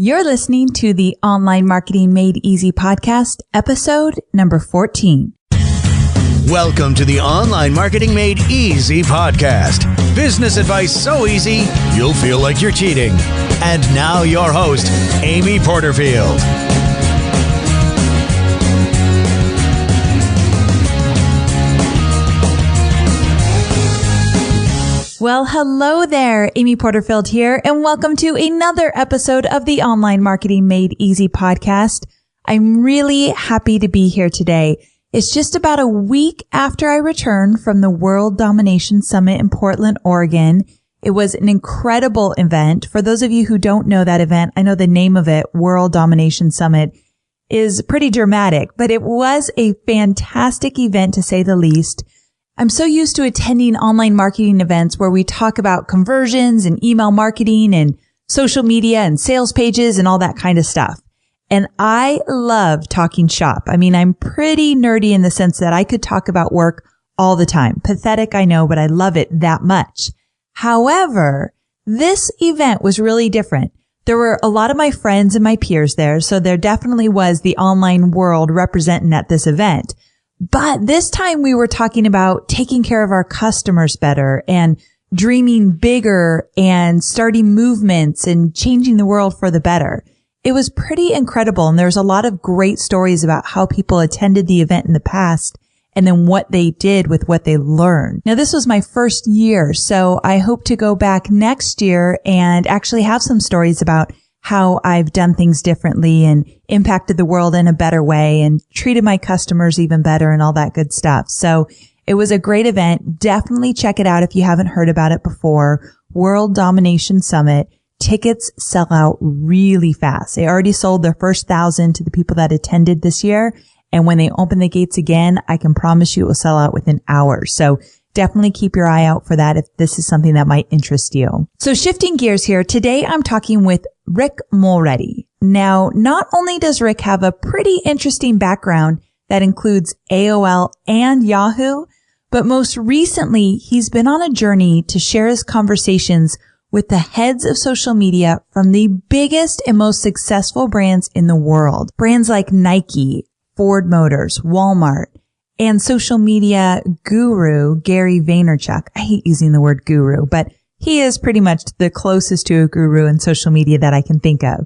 You're listening to the Online Marketing Made Easy podcast, episode number 14. Welcome to the Online Marketing Made Easy podcast. Business advice so easy, you'll feel like you're cheating. And now your host, Amy Porterfield. Well, hello there. Amy Porterfield here, and welcome to another episode of the Online Marketing Made Easy podcast. I'm really happy to be here today. It's just about a week after I returned from the World Domination Summit in Portland, Oregon. It was an incredible event. For those of you who don't know that event, I know the name of it, World Domination Summit, is pretty dramatic, but it was a fantastic event to say the least. I'm so used to attending online marketing events where we talk about conversions and email marketing and social media and sales pages and all that kind of stuff. And I love talking shop. I mean, I'm pretty nerdy in the sense that I could talk about work all the time. Pathetic, I know, but I love it that much. However, this event was really different. There were a lot of my friends and my peers there, so there definitely was the online world representing at this event. But this time we were talking about taking care of our customers better and dreaming bigger and starting movements and changing the world for the better. It was pretty incredible. And there's a lot of great stories about how people attended the event in the past and then what they did with what they learned. Now, this was my first year, so I hope to go back next year and actually have some stories about how I've done things differently and impacted the world in a better way and treated my customers even better and all that good stuff. So it was a great event. Definitely check it out if you haven't heard about it before. World Domination Summit. Tickets sell out really fast. They already sold their first 1,000 to the people that attended this year. And when they open the gates again, I can promise you it will sell out within hours. So definitely keep your eye out for that if this is something that might interest you. So shifting gears here, today I'm talking with Rick Mulready. Now, not only does Rick have a pretty interesting background that includes AOL and Yahoo, but most recently he's been on a journey to share his conversations with the heads of social media from the biggest and most successful brands in the world. Brands like Nike, Ford Motors, Walmart, and social media guru Gary Vaynerchuk. I hate using the word guru, but he is pretty much the closest to a guru in social media that I can think of.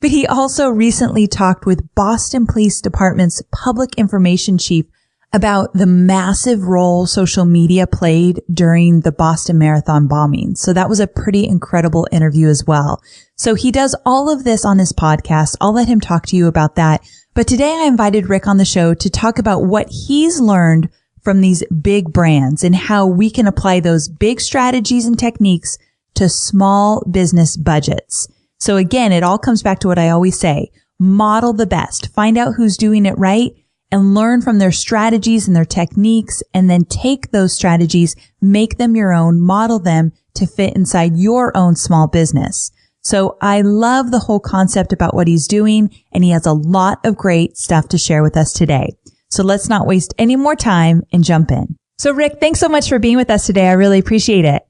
But he also recently talked with Boston Police Department's public information chief about the massive role social media played during the Boston Marathon bombing. So that was a pretty incredible interview as well. So he does all of this on his podcast. I'll let him talk to you about that. But today I invited Rick on the show to talk about what he's learned from these big brands and how we can apply those big strategies and techniques to small business budgets. So again, it all comes back to what I always say, model the best, find out who's doing it right and learn from their strategies and their techniques, and then take those strategies, make them your own, model them to fit inside your own small business. So I love the whole concept about what he's doing, and he has a lot of great stuff to share with us today. So let's not waste any more time and jump in. So Rick, thanks so much for being with us today. I really appreciate it.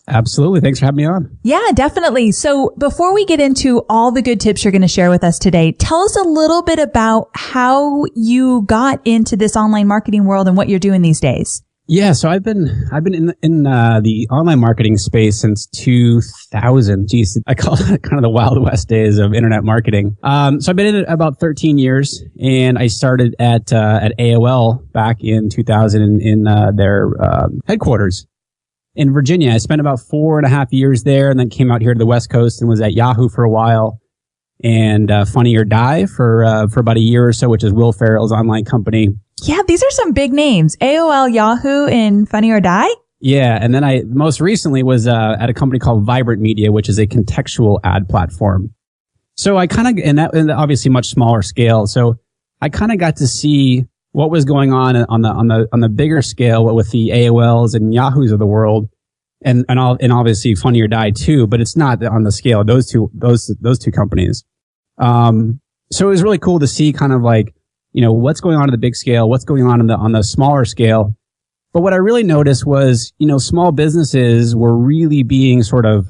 Absolutely. Thanks for having me on. Yeah, definitely. So before we get into all the good tips you're going to share with us today, tell us a little bit about how you got into this online marketing world and what you're doing these days. Yeah, so I've been in the online marketing space since 2000. Geez, I call it kind of the Wild West days of internet marketing. So I've been in it about 13 years, and I started at AOL back in 2000 in their headquarters in Virginia. I spent about 4.5 years there, and then came out here to the West Coast and was at Yahoo for a while, and Funny or Die for about a year or so, which is Will Ferrell's online company. Yeah, these are some big names. AOL, Yahoo, and Funny or Die? Yeah, and then I most recently was at a company called Vibrant Media, which is a contextual ad platform. So I kind of, and obviously much smaller scale. So I kind of got to see what was going on the bigger scale with the AOLs and Yahoos of the world, and obviously Funny or Die too. But it's not on the scale of those two companies. So it was really cool to see kind of like, you know, what's going on at the big scale, what's going on the smaller scale. But what I really noticed was, you know, small businesses were really being sort of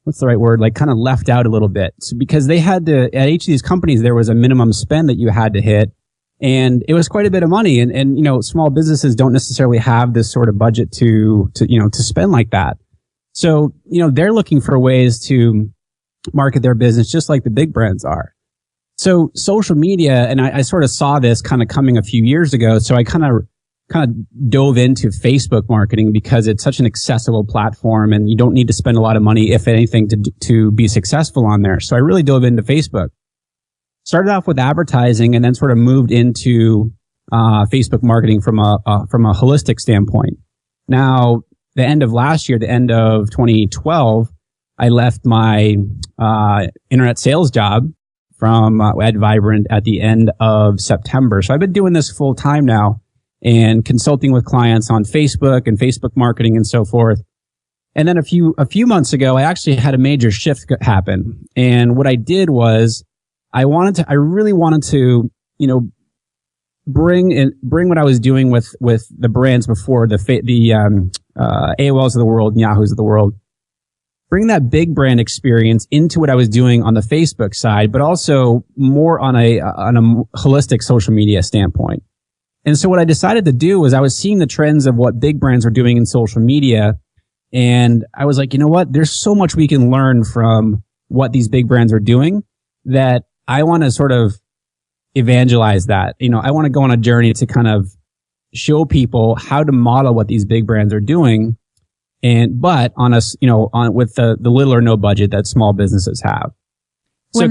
what's the right word? Like kind of left out a little bit. So because they had to, at each of these companies, there was a minimum spend that you had to hit. And it was quite a bit of money. And, you know, small businesses don't necessarily have this sort of budget to spend like that. So, you know, they're looking for ways to market their business just like the big brands are. So social media, and I sort of saw this kind of coming a few years ago. So I kind of dove into Facebook marketing because it's such an accessible platform and you don't need to spend a lot of money, if anything, to be successful on there. So I really dove into Facebook. Started off with advertising and then sort of moved into Facebook marketing from a holistic standpoint. Now, the end of last year, the end of 2012, I left my internet sales job from at Vibrant at the end of September. So I've been doing this full time now and consulting with clients on Facebook and Facebook marketing and so forth. And then a few months ago, I actually had a major shift happen. And what I did was I really wanted to, you know, bring what I was doing with the brands before, the AOLs of the world, Yahoos of the world, bring that big brand experience into what I was doing on the Facebook side, but also more on a holistic social media standpoint. And so what I decided to do was I was seeing the trends of what big brands were doing in social media. And I was like, you know what? There's so much we can learn from what these big brands are doing that I want to sort of evangelize that. You know, I want to go on a journey to kind of show people how to model what these big brands are doing. But on us, you know, with the little or no budget that small businesses have. So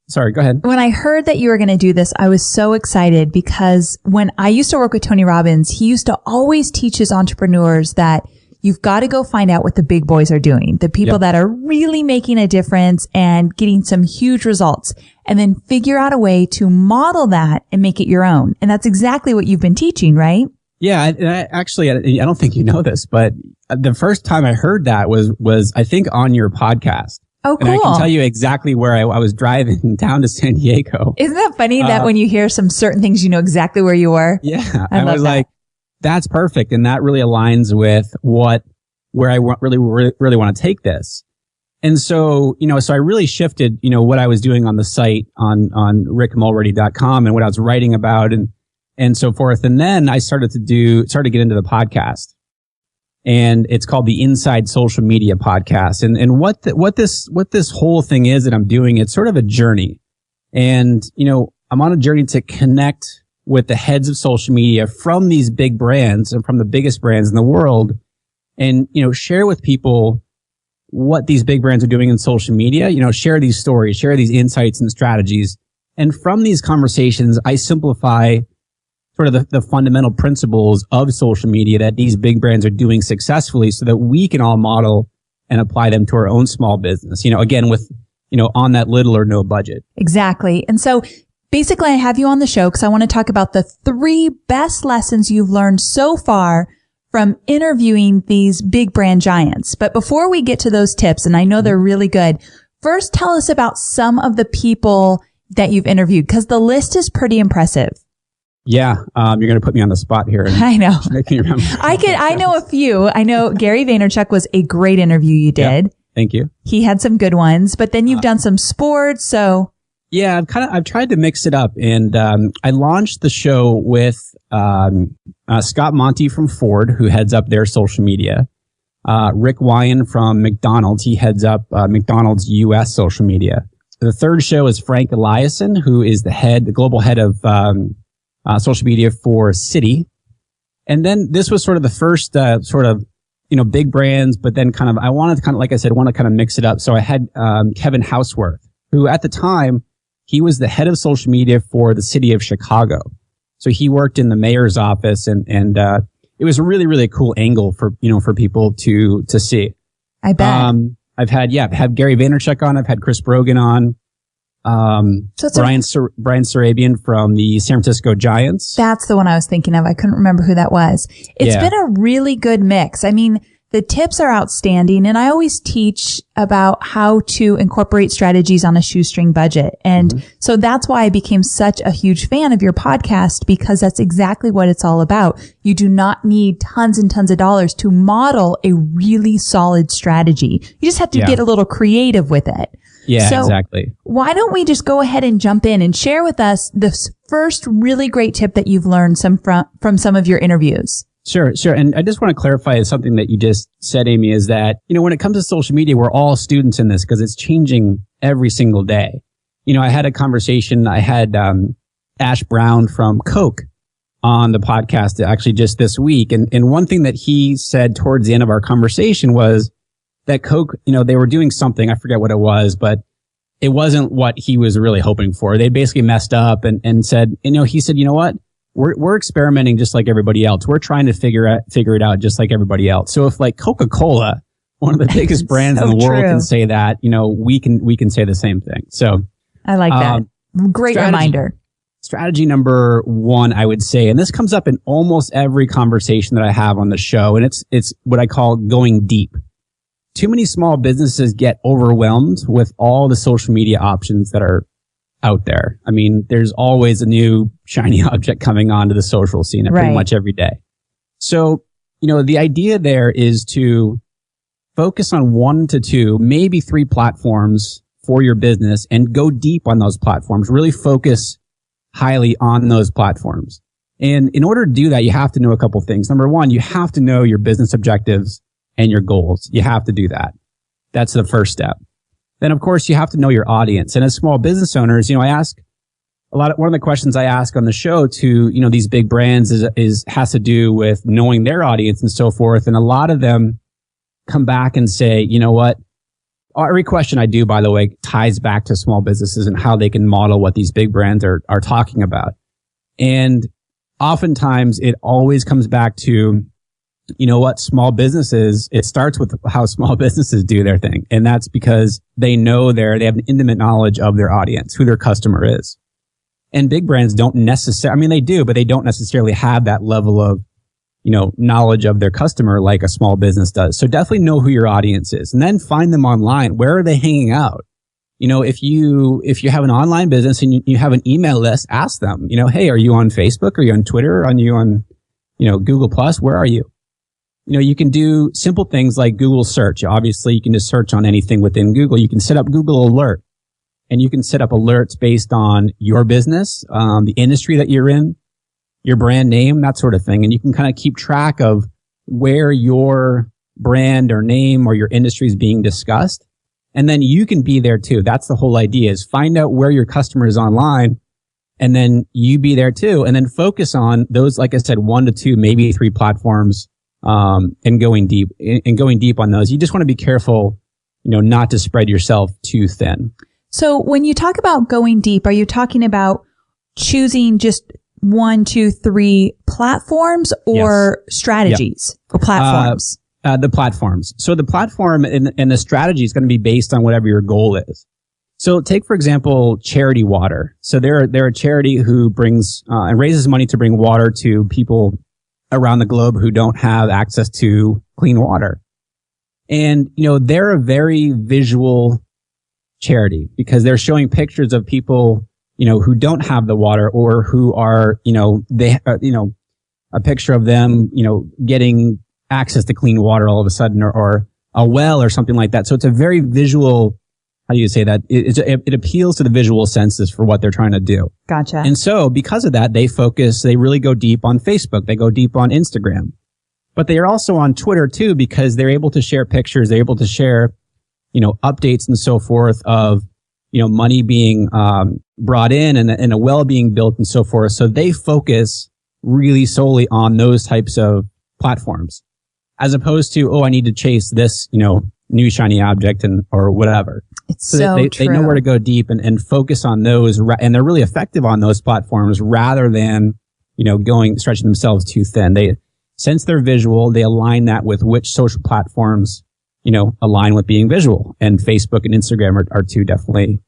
sorry, go ahead. When I heard that you were going to do this, I was so excited because when I used to work with Tony Robbins, he used to always teach his entrepreneurs that you've got to go find out what the big boys are doing, the people that are really making a difference and getting some huge results, and then figure out a way to model that and make it your own. And that's exactly what you've been teaching, right? Yeah, I don't think you know this, but the first time I heard that was I think on your podcast. Oh, cool. And I can tell you exactly where I was driving down to San Diego. Isn't that funny that when you hear some certain things, you know exactly where you were? Yeah. I was like, that's perfect. And that really aligns with where I really want to take this. And so, you know, so I really shifted, you know, what I was doing on the site on rickmulready.com and what I was writing about and so forth. And then I started to get into the podcast. And it's called the Inside Social Media Podcast. And what this whole thing is that I'm doing, it's sort of a journey. And, you know, I'm on a journey to connect with the heads of social media from these big brands and from the biggest brands in the world and, you know, share with people what these big brands are doing in social media, you know, share these stories, share these insights and strategies. And from these conversations, I simplify sort of the fundamental principles of social media that these big brands are doing successfully so that we can all model and apply them to our own small business, you know, again, with, you know, on that little or no budget. Exactly. And so basically I have you on the show because I want to talk about the 3 best lessons you've learned so far from interviewing these big brand giants. But before we get to those tips, and I know they're really good, first tell us about some of the people that you've interviewed because the list is pretty impressive. Yeah, you're going to put me on the spot here. I know. I know a few. I know Gary Vaynerchuk was a great interview you did. Yeah, thank you. He had some good ones, but then you've done some sports, so. Yeah, I've tried to mix it up, and I launched the show with Scott Monty from Ford, who heads up their social media. Rick Wyan from McDonald's, he heads up McDonald's U.S. social media. The third show is Frank Eliason, who is the global head of social media for Citi. And then this was sort of the first sort of, you know, big brands, but then I wanted to kind of, like I said, mix it up. So I had Kevin Houseworth, who at the time, he was the head of social media for the city of Chicago. So he worked in the mayor's office and it was a really, really cool angle for people to see. I bet. I've had Gary Vaynerchuk on. I've had Chris Brogan on. Brian Sarabian from the San Francisco Giants. That's the one I was thinking of. I couldn't remember who that was. It's been a really good mix. I mean, The tips are outstanding. And I always teach about how to incorporate strategies on a shoestring budget. And so that's why I became such a huge fan of your podcast, because that's exactly what it's all about. You do not need tons and tons of dollars to model a really solid strategy. You just have to get a little creative with it. Yeah, so exactly. Why don't we just go ahead and jump in and share with us the first really great tip that you've learned from some of your interviews? Sure. And I just want to clarify something that you just said, Amy, is that, when it comes to social media, we're all students in this because it's changing every single day. I had a conversation. I had Ash Brown from Coke on the podcast actually just this week. And one thing that he said towards the end of our conversation was that Coke, they were doing something, I forget what it was, but it wasn't what he was really hoping for. They basically messed up and said, he said, you know what? We're experimenting just like everybody else. We're trying to figure it out just like everybody else. So if like Coca-Cola, one of the biggest brands in the world, can say that, we can say the same thing. So I like that. Great reminder. Strategy number one, I would say, and this comes up in almost every conversation that I have on the show, and it's what I call going deep. Too many small businesses get overwhelmed with all the social media options that are out there. I mean, there's always a new shiny object coming onto the social scene pretty much every day. So, the idea there is to focus on 1 to 2, maybe 3 platforms for your business and go deep on those platforms. Really focus highly on those platforms. And in order to do that, you have to know a couple things. Number one, you have to know your business objectives and your goals. You have to do that. That's the first step. Then, of course, you have to know your audience. And as small business owners, I ask one of the questions I ask on the show to, these big brands has to do with knowing their audience and so forth. And a lot of them come back and say, you know what? Every question I do, by the way, ties back to small businesses and how they can model what these big brands are talking about. And oftentimes it always comes back to, small businesses, it starts with how small businesses do their thing. And that's because they have an intimate knowledge of their audience, who their customer is. And big brands don't necessarily, they do, but they don't necessarily have that level of, knowledge of their customer like a small business does. So definitely know who your audience is and then find them online. Where are they hanging out? If you have an online business and you have an email list, ask them, hey, are you on Facebook? Are you on Twitter? Are you on, Google Plus? Where are you? You can do simple things like Google search. Obviously, you can just search on anything within Google. You can set up Google Alert, and you can set up alerts based on your business, the industry that you're in, your brand name, that sort of thing. And you can kind of keep track of where your brand or name or your industry is being discussed. And then you can be there too. That's the whole idea, is find out where your customer is online, and then you be there too. And then focus on those, like I said, 1 to 2, maybe 3 platforms. And going deep on those. You just want to be careful, not to spread yourself too thin. So when you talk about going deep, are you talking about choosing just 1, 2, 3 platforms or strategies or platforms? The platforms. So the platform and the strategy is going to be based on whatever your goal is. So take, for example, Charity Water. So they're a charity who brings and raises money to bring water to people around the globe who don't have access to clean water. And, they're a very visual charity because they're showing pictures of people, who don't have the water or who are, a picture of them, getting access to clean water all of a sudden or a well or something like that. So it's a very visual, how do you say that? It appeals to the visual senses for what they're trying to do. Gotcha. And so because of that, they really go deep on Facebook. They go deep on Instagram. But they are also on Twitter too, because they're able to share pictures. They're able to share, updates and so forth of, money being brought in and a well being built and so forth. So they focus really solely on those types of platforms, as opposed to, I need to chase this, new shiny object or whatever. It's so they true. They know where to go deep and focus on those, and they're really effective on those platforms rather than, stretching themselves too thin. Since they're visual, they align that with which social platforms, align with being visual. And Facebook and Instagram are two definitely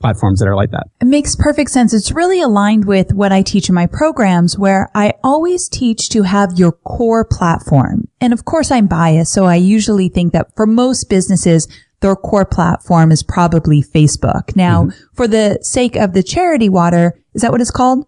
platforms that are like that. It makes perfect sense. It's really aligned with what I teach in my programs, where I always teach to have your core platform. And of course, I'm biased, so I usually think that for most businesses, their core platform is probably Facebook. Now, for the sake of the charity water, is that what it's called?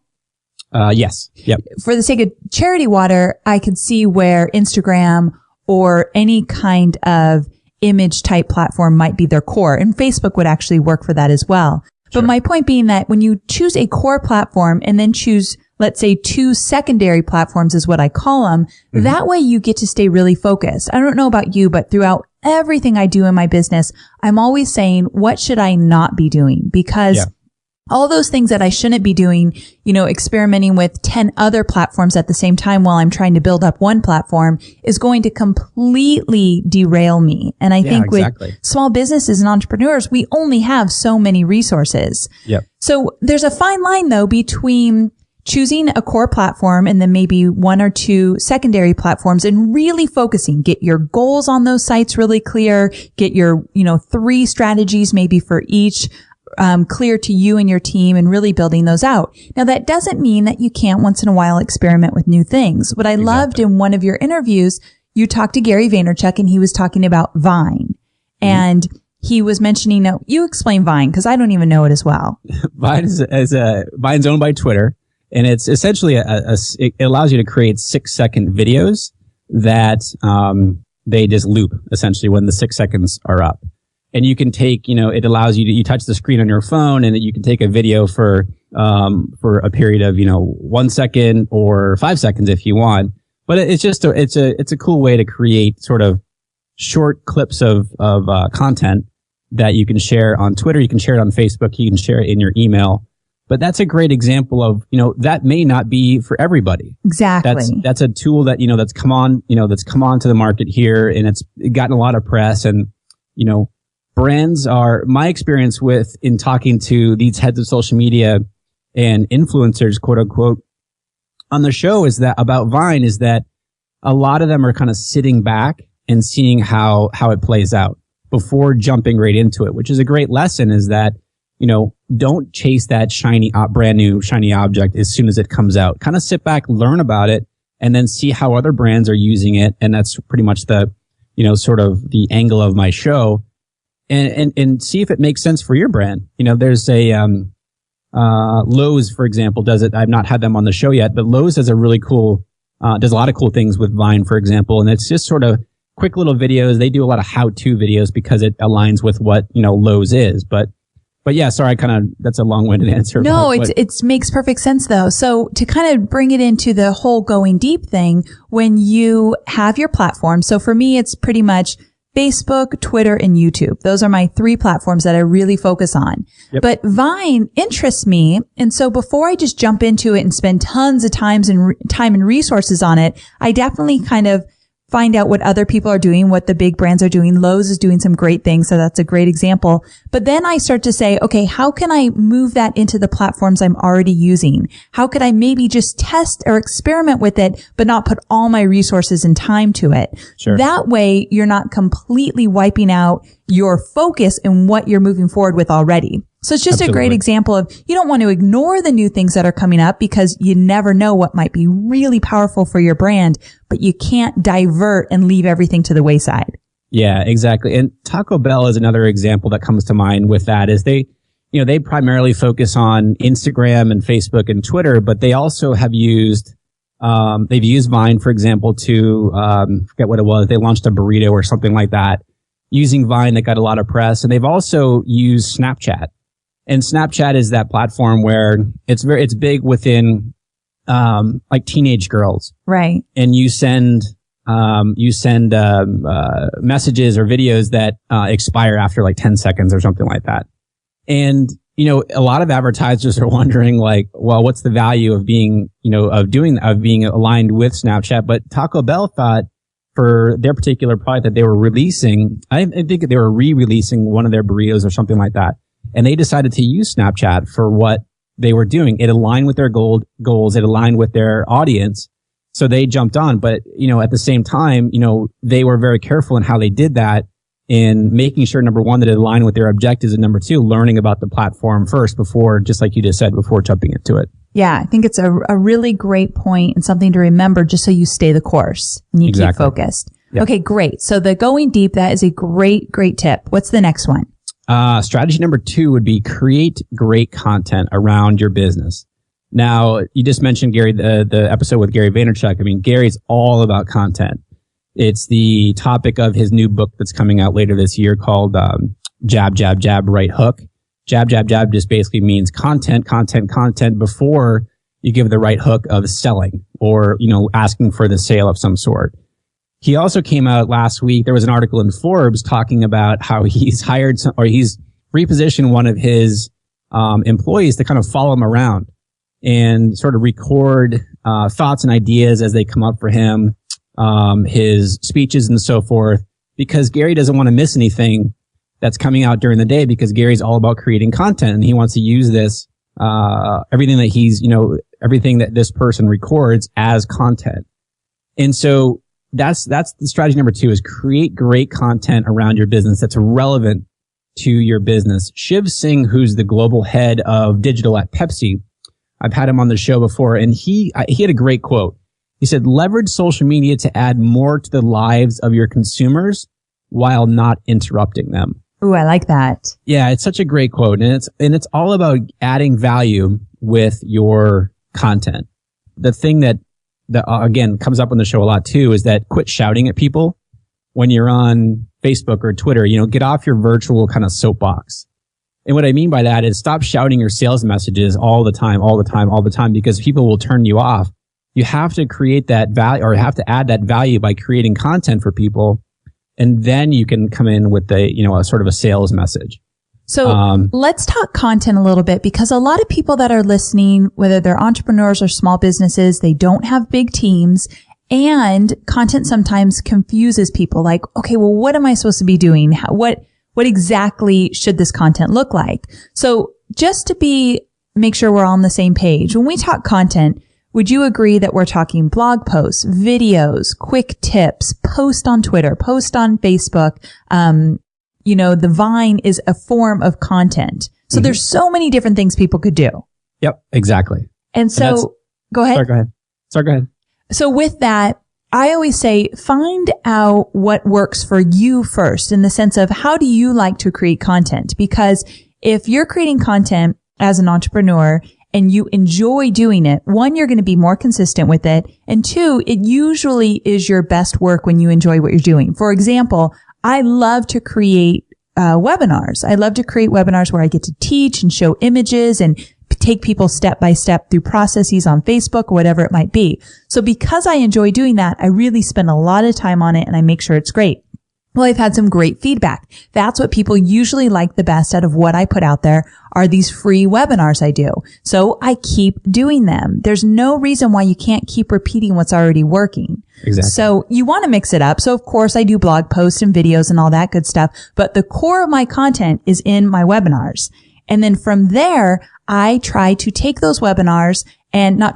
Yes. Yep. For the sake of charity water, I could see where Instagram or any kind of image type platform might be their core, and Facebook would actually work for that as well. Sure. But my point being that when you choose a core platform and then choose, let's say, 2 secondary platforms is what I call them, that way you get to stay really focused. I don't know about you, but throughout everything I do in my business, I'm always saying, what should I not be doing? Because all those things that I shouldn't be doing, experimenting with 10 other platforms at the same time while I'm trying to build up one platform, is going to completely derail me. And I think with small businesses and entrepreneurs, we only have so many resources. Yep. So there's a fine line though between choosing a core platform and then maybe 1 or 2 secondary platforms and really focusing, get your goals on those sites really clear, get your, 3 strategies maybe for each clear to you and your team, and really building those out. Now, that doesn't mean that you can't once in a while experiment with new things. What I loved in one of your interviews, you talked to Gary Vaynerchuk and he was talking about Vine. And he was mentioning, you explain Vine because I don't even know it as well. Vine Vine's owned by Twitter, and it's essentially it allows you to create 6-second videos that they just loop essentially when the 6 seconds are up. And you can take, it allows you to, you touch the screen on your phone and you can take a video for a period of, 1 second or 5 seconds if you want. But it's just it's a cool way to create sort of short clips of content that you can share on Twitter. You can share it on Facebook. You can share it in your email. But that's a great example of, that may not be for everybody. Exactly. That's a tool that, that's come on to the market here, and it's gotten a lot of press. And, brands are, my experience in talking to these heads of social media and influencers, quote unquote, on the show about Vine is that a lot of them are kind of sitting back and seeing how it plays out before jumping right into it, which is a great lesson, is that, don't chase that brand new shiny object as soon as it comes out. Kind of sit back, learn about it, and then see how other brands are using it. And that's pretty much the, sort of the angle of my show. And see if it makes sense for your brand. There's a, Lowe's, for example, does it. I've not had them on the show yet, but Lowe's does a really cool, does a lot of cool things with Vine, for example. And it's just sort of quick little videos. They do a lot of how-to videos because it aligns with what, Lowe's is. But yeah, sorry, that's a long-winded answer. No, it makes perfect sense though. So to kind of bring it into the whole going deep thing, when you have your platform. So for me, it's pretty much Facebook, Twitter, and YouTube. Those are my 3 platforms that I really focus on. Yep. But Vine interests me. And so before I just jump into it and spend tons of time and resources on it, I definitely kind of find out what other people are doing, what the big brands are doing. Lowe's is doing some great things, so that's a great example. But then I start to say, okay, how can I move that into the platforms I'm already using? How could I maybe just test or experiment with it, but not put all my resources and time to it? Sure. That way, you're not completely wiping out your focus and what you're moving forward with already. So it's just a great example of, you don't want to ignore the new things that are coming up because you never know what might be really powerful for your brand, but you can't divert and leave everything to the wayside. Yeah, exactly. And Taco Bell is another example that comes to mind with that, is they primarily focus on Instagram and Facebook and Twitter, but they also have used, they've used Vine, for example, to, forget what it was. They launched a burrito or something like that using Vine that got a lot of press. And they've also used Snapchat. And Snapchat is that platform where it's big within, like teenage girls. Right. And you send messages or videos that, expire after like 10 seconds or something like that. And, a lot of advertisers are wondering like, well, what's the value of being, of being aligned with Snapchat? But Taco Bell thought for their particular product that they were releasing, I think they were re-releasing one of their burritos or something like that. And they decided to use Snapchat for what they were doing. It aligned with their goals. It aligned with their audience. So they jumped on. But, at the same time, they were very careful in how they did that. in making sure, number one, that it align with their objectives, and number two, learning about the platform first before, just like you just said, before jumping into it. Yeah, I think it's a really great point and something to remember just so you stay the course and you keep focused. Yep. Okay, great. So the going deep, that is a great tip. What's the next one? Strategy number 2 would be create great content around your business. Now, you just mentioned Gary, the episode with Gary Vaynerchuk. I mean, Gary's all about content. It's the topic of his new book that's coming out later this year called Jab, Jab, Jab, Right Hook. Jab, jab, jab just basically means content before you give the right hook of selling or, asking for the sale of some sort. He also came out last week. There was an article in Forbes talking about how he's hired he's repositioned one of his employees to kind of follow him around and sort of record thoughts and ideas as they come up for him, his speeches and so forth, because Gary doesn't want to miss anything that's coming out during the day, because Gary's all about creating content and he wants to use this, everything that this person records as content. And so that's the strategy number 2 is create great content around your business that's relevant to your business. Shiv Singh, who's the global head of digital at Pepsi, I've had him on the show before, and he had a great quote. He said, leverage social media to add more to the lives of your consumers while not interrupting them. Ooh, I like that. Yeah, it's such a great quote. And it's all about adding value with your content. The thing that again comes up on the show a lot too is that quit shouting at people when you're on Facebook or Twitter. Get off your virtual kind of soapbox. And what I mean by that is stop shouting your sales messages all the time, because people will turn you off. You have to create that value, or have to add that value by creating content for people. And then you can come in with a sort of a sales message. So let's talk content a little bit, because a lot of people that are listening, whether they're entrepreneurs or small businesses, they don't have big teams, and content sometimes confuses people. Like, okay, well, what am I supposed to be doing? What exactly should this content look like? So just to make sure we're all on the same page, when we talk content, would you agree that we're talking blog posts, videos, quick tips, post on Twitter, post on Facebook? The Vine is a form of content. So there's so many different things people could do. Yep, exactly. And so, go ahead. Sorry, go ahead. So with that, I always say, find out what works for you first, in the sense of how do you like to create content? Because if you're creating content as an entrepreneur and you enjoy doing it, 1, you're going to be more consistent with it. And 2, it usually is your best work when you enjoy what you're doing. For example, I love to create webinars. I love to create webinars where I get to teach and show images and take people step by step through processes on Facebook or whatever it might be. So because I enjoy doing that, I really spend a lot of time on it and I make sure it's great. Well, I've had some great feedback. That's what people usually like the best out of what I put out there are these free webinars I do. So I keep doing them. There's no reason why you can't keep repeating what's already working. Exactly. So you want to mix it up. So of course I do blog posts and videos and all that good stuff, but the core of my content is in my webinars. And then from there, I try to take those webinars and I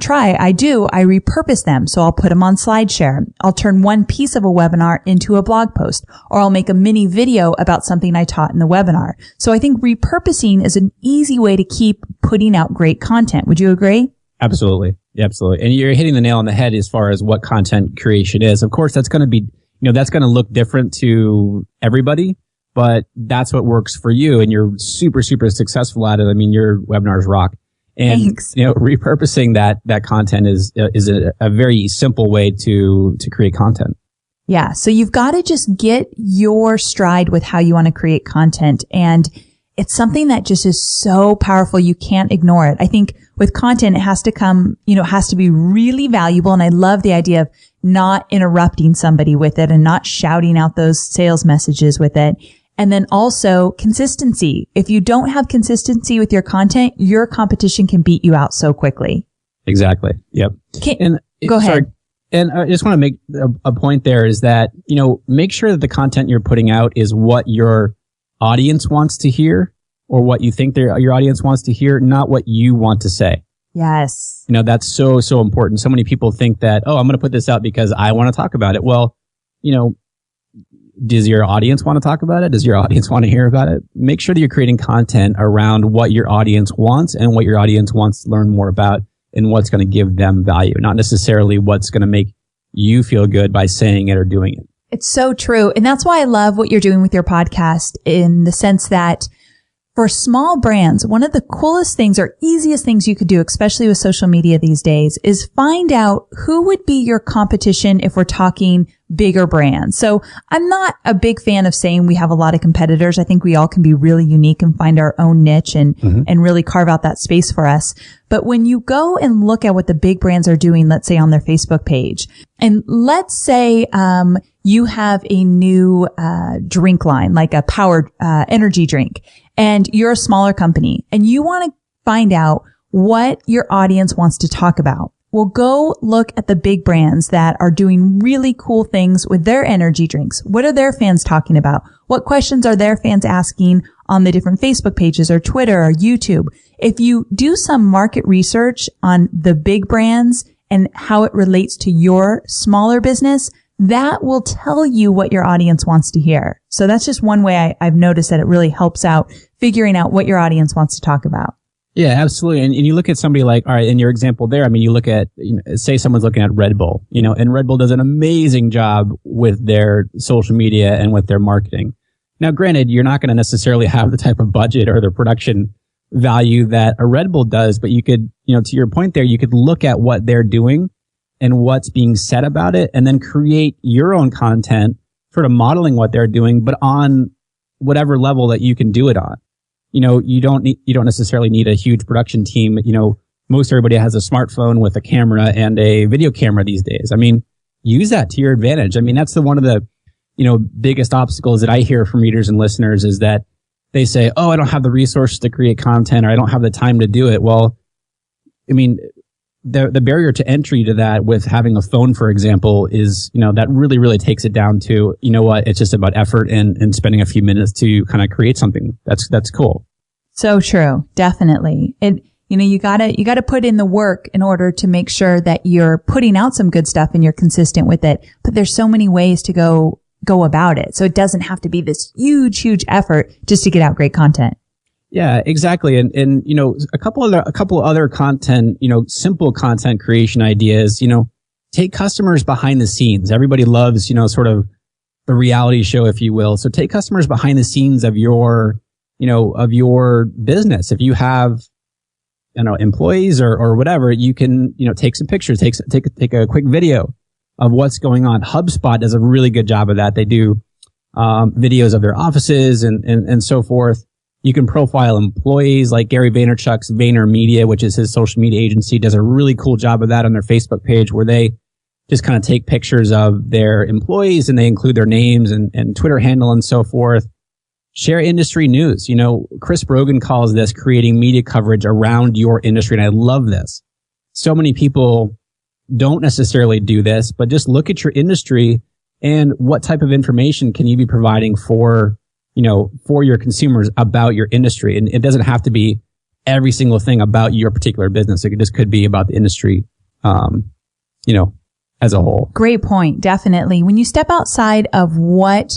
repurpose them. So I'll put them on SlideShare. I'll turn one piece of a webinar into a blog post, or I'll make a mini video about something I taught in the webinar. So I think repurposing is an easy way to keep putting out great content. Would you agree? Absolutely. Yeah, absolutely. And you're hitting the nail on the head as far as what content creation is. Of course, that's going to be, that's going to look different to everybody, but that's what works for you. And you're super, super successful at it. I mean, your webinars rock. And, Thanks. Repurposing that content is a very simple way to create content. Yeah. So you've got to just get your stride with how you want to create content. And it's something that just is so powerful. You can't ignore it. I think with content, it has to come, it has to be really valuable. And I love the idea of not interrupting somebody with it and not shouting out those sales messages with it. And then also consistency. If you don't have consistency with your content, your competition can beat you out so quickly. Exactly. Yep. Go ahead. Sorry. And I just want to make a point there is that, make sure that the content you're putting out is what your audience wants to hear or what you think your audience wants to hear, not what you want to say. Yes. That's so, so important. So many people think that, I'm going to put this out because I want to talk about it. Well, does your audience want to talk about it? Does your audience want to hear about it? Make sure that you're creating content around what your audience wants and what your audience wants to learn more about and what's going to give them value, not necessarily what's going to make you feel good by saying it or doing it. It's so true. And that's why I love what you're doing with your podcast, in the sense that for small brands, one of the coolest things or easiest things you could do, especially with social media these days, is find out who would be your competition if we're talking bigger brands. So I'm not a big fan of saying we have a lot of competitors. I think we all can be really unique and find our own niche and really carve out that space for us. But when you go and look at what the big brands are doing, let's say on their Facebook page, and let's say you have a new drink line, like a powered energy drink, and you're a smaller company and you want to find out what your audience wants to talk about. Well, go look at the big brands that are doing really cool things with their energy drinks. What are their fans talking about? What questions are their fans asking on the different Facebook pages or Twitter or YouTube? If you do some market research on the big brands and how it relates to your smaller business, that will tell you what your audience wants to hear. So that's just one way I've noticed that it really helps out figuring out what your audience wants to talk about. Yeah, absolutely. And you look at somebody like, all right, in your example there, I mean, you look at, say someone's looking at Red Bull, and Red Bull does an amazing job with their social media and with their marketing. Now, granted, you're not going to necessarily have the type of budget or the production value that a Red Bull does, but you could, to your point there, you could look at what they're doing and what's being said about it, and then create your own content, sort of modeling what they're doing, but on whatever level that you can do it on. You don't necessarily need a huge production team. Most everybody has a smartphone with a camera and a video camera these days. I mean, use that to your advantage. I mean, that's one of the, biggest obstacles that I hear from readers and listeners is that they say, oh, I don't have the resources to create content, or I don't have the time to do it. Well, I mean, the barrier to entry to that with having a phone, for example, is, that really, really takes it down to, it's just about effort and spending a few minutes to kind of create something that's cool. So true. Definitely. You gotta put in the work in order to make sure that you're putting out some good stuff and you're consistent with it. But there's so many ways to go about it. So it doesn't have to be this huge, huge effort just to get out great content. Yeah, exactly. And a couple other content, simple content creation ideas, take customers behind the scenes. Everybody loves, sort of the reality show, if you will. So take customers behind the scenes of your business. If you have, employees or whatever, you can, take some pictures, take a quick video of what's going on. HubSpot does a really good job of that. They do, videos of their offices and so forth. You can profile employees, like Gary Vaynerchuk's VaynerMedia, which is his social media agency, does a really cool job of that on their Facebook page, where they just kind of take pictures of their employees and they include their names and Twitter handle and so forth. Share industry news. Chris Brogan calls this creating media coverage around your industry. And I love this. So many people don't necessarily do this, but just look at your industry and what type of information can you be providing for your consumers about your industry. And it doesn't have to be every single thing about your particular business. It just could be about the industry, as a whole. Great point. Definitely. When you step outside of what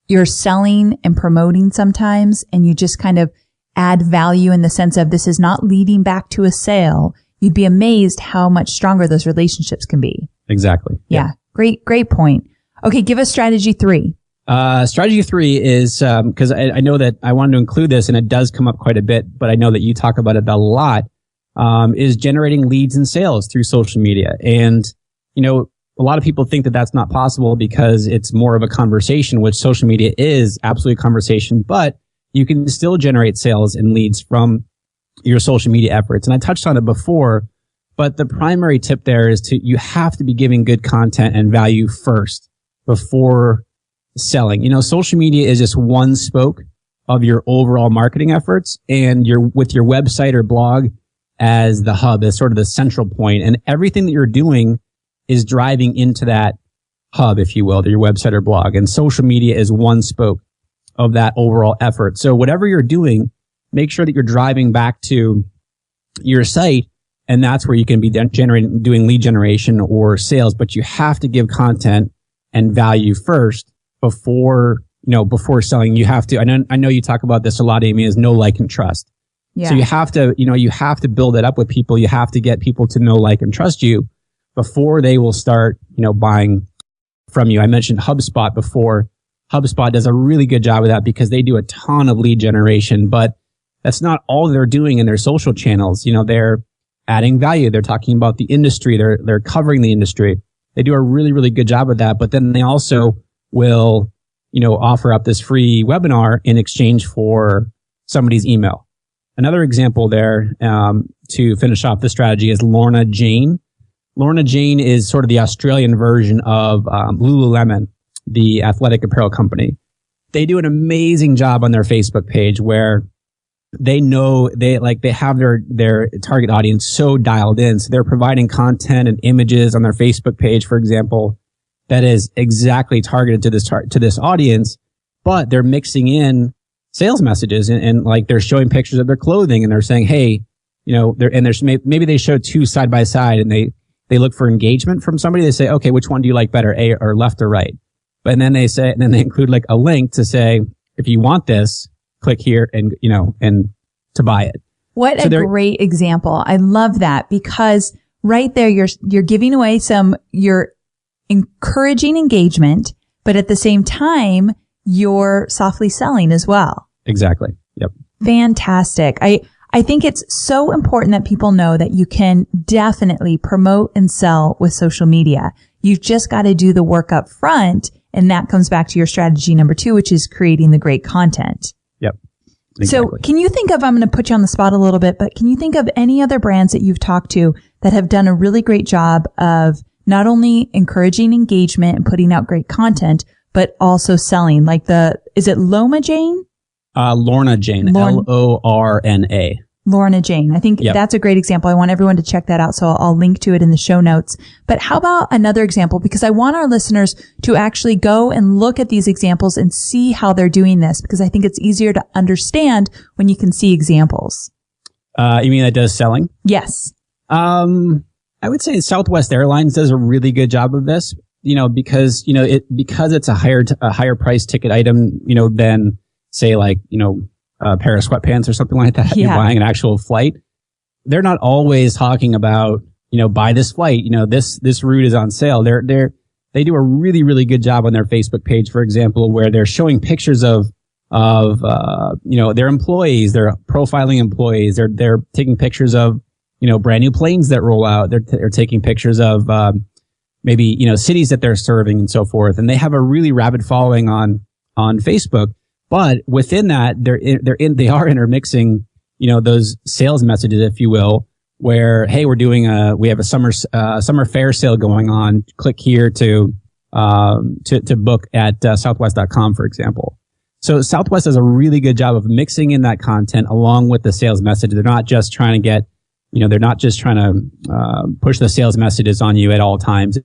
you're selling and promoting sometimes, and you just kind of add value in the sense of this is not leading back to a sale, you'd be amazed how much stronger those relationships can be. Exactly. Yeah. Great point. Okay. Give us strategy 3. Strategy 3 is, cause I know that I wanted to include this and it does come up quite a bit, but I know that you talk about it a lot, is generating leads and sales through social media. And, a lot of people think that that's not possible because it's more of a conversation, which social media is absolutely a conversation, but you can still generate sales and leads from your social media efforts. And I touched on it before, but the primary tip there is you have to be giving good content and value first before selling. Social media is just one spoke of your overall marketing efforts, and with your website or blog as the hub, as sort of the central point, and everything that you're doing is driving into that hub, if you will, to your website or blog. And social media is one spoke of that overall effort. So whatever you're doing, make sure that you're driving back to your site, and that's where you can be doing lead generation or sales. But you have to give content and value first before selling. You have to, I know you talk about this a lot, Amy, is know, like, and trust. Yeah. So you have to build it up with people. You have to get people to know, like, and trust you before they will start, buying from you. I mentioned HubSpot before. HubSpot does a really good job of that because they do a ton of lead generation, but that's not all they're doing in their social channels. They're adding value. They're talking about the industry. They're covering the industry. They do a really, really good job of that. But then they also will, offer up this free webinar in exchange for somebody's email. Another example there, to finish off the strategy, is Lorna Jane. Lorna Jane is sort of the Australian version of Lululemon, the athletic apparel company. They do an amazing job on their Facebook page where they know they have their target audience so dialed in. So they're providing content and images on their Facebook page, for example, that is exactly targeted to this audience, but they're mixing in sales messages and like they're showing pictures of their clothing and they're saying, hey, maybe they show two side by side and they look for engagement from somebody. They say, okay, which one do you like better, A or left or right? But then they include like a link to say, if you want this, click here and to buy it. What a great example. I love that because right there, you're giving away you're encouraging engagement, but at the same time, you're softly selling as well. Exactly. Yep. Fantastic. I think it's so important that people know that you can definitely promote and sell with social media. You've just got to do the work up front. And that comes back to your strategy number 2, which is creating the great content. Yep. Exactly. So can you think of, I'm going to put you on the spot a little bit, but can you think of any other brands that you've talked to that have done a really great job of not only encouraging engagement and putting out great content, but also selling? Like is it Loma Jane? Lorna Jane, Lorna. Lorna Jane. I think that's a great example. I want everyone to check that out. So I'll link to it in the show notes. But how about another example? Because I want our listeners to actually go and look at these examples and see how they're doing this, because I think it's easier to understand when you can see examples. You mean that does selling? Yes. I would say Southwest Airlines does a really good job of this, because it's a higher price ticket item, than say like, a pair of sweatpants or something like that. Yeah. You're buying an actual flight. They're not always talking about, buy this flight, this route is on sale. They do a really, really good job on their Facebook page, for example, where they're showing pictures of their employees, they're profiling employees. They're taking pictures of, brand new planes that roll out. They're taking pictures of, maybe, cities that they're serving and so forth. And they have a really rabid following on Facebook. But within that, they are intermixing, those sales messages, if you will, where, hey, we have a summer fair sale going on. Click here to book at southwest.com, for example. So Southwest does a really good job of mixing in that content along with the sales message. They're not just trying to push the sales messages on you at all times.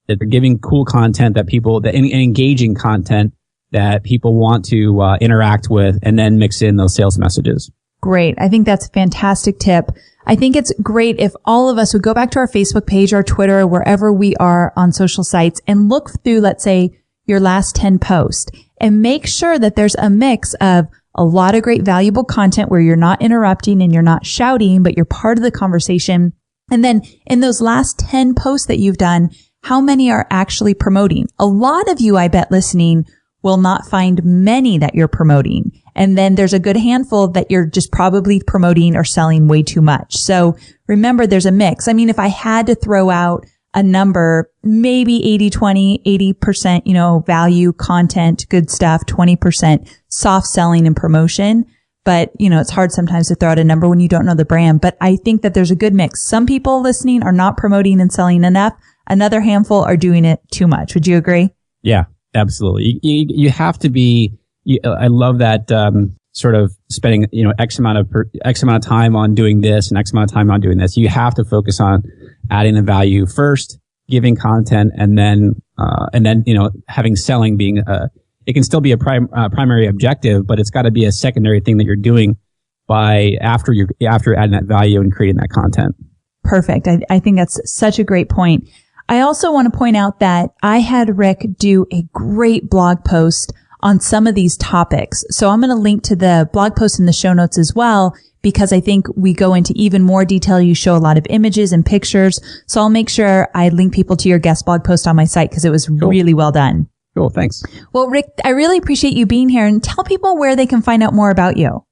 They're giving cool content and engaging content that people want to interact with, and then mix in those sales messages. Great. I think that's a fantastic tip. I think it's great if all of us would go back to our Facebook page, our Twitter, or wherever we are on social sites and look through, let's say, your last 10 posts and make sure that there's a mix of a lot of great valuable content where you're not interrupting and you're not shouting, but you're part of the conversation. And then in those last 10 posts that you've done, how many are actually promoting? A lot of you, I bet, listening will not find many that you're promoting. And then there's a good handful that you're just probably promoting or selling way too much. So remember, there's a mix. I mean, if I had to throw out a number, maybe 80-20, 80%, value, content, good stuff, 20% soft selling and promotion. But, it's hard sometimes to throw out a number when you don't know the brand. But I think that there's a good mix. Some people listening are not promoting and selling enough. Another handful are doing it too much. Would you agree? Yeah. Absolutely. You have to be, I love that, sort of spending, X amount of time on doing this and X amount of time on doing this. You have to focus on adding the value first, giving content, and then, having selling being, it can still be a primary objective, but it's got to be a secondary thing that you're doing after adding that value and creating that content. Perfect. I think that's such a great point. I also want to point out that I had Rick do a great blog post on some of these topics. So I'm going to link to the blog post in the show notes as well, because I think we go into even more detail. You show a lot of images and pictures. So I'll make sure I link people to your guest blog post on my site because it was really well done. Cool. Thanks. Well, Rick, I really appreciate you being here, and tell people where they can find out more about you.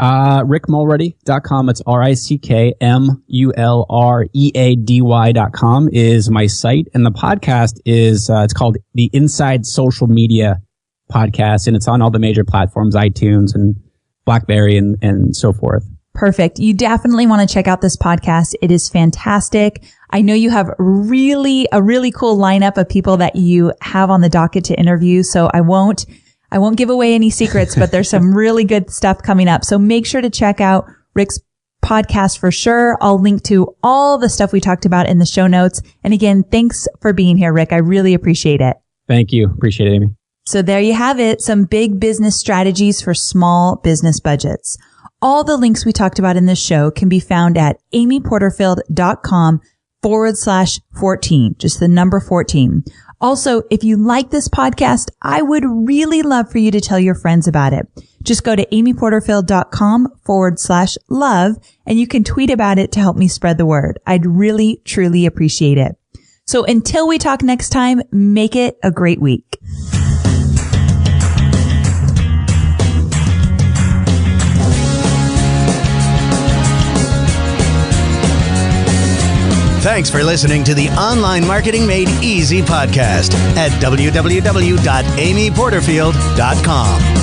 RickMulready.com. It's RickMulready.com is my site. And the podcast is, it's called the Inside Social Media Podcast, and it's on all the major platforms, iTunes and BlackBerry and so forth. Perfect. You definitely want to check out this podcast. It is fantastic. I know you have a really cool lineup of people that you have on the docket to interview. So I won't give away any secrets, but there's some really good stuff coming up. So make sure to check out Rick's podcast for sure. I'll link to all the stuff we talked about in the show notes. And again, thanks for being here, Rick. I really appreciate it. Thank you. Appreciate it, Amy. So there you have it. Some big business strategies for small business budgets. All the links we talked about in this show can be found at amyporterfield.com/14, just the number 14. Also, if you like this podcast, I would really love for you to tell your friends about it. Just go to amyporterfield.com/love and you can tweet about it to help me spread the word. I'd really, truly appreciate it. So until we talk next time, make it a great week. Thanks for listening to the Online Marketing Made Easy podcast at www.amyporterfield.com.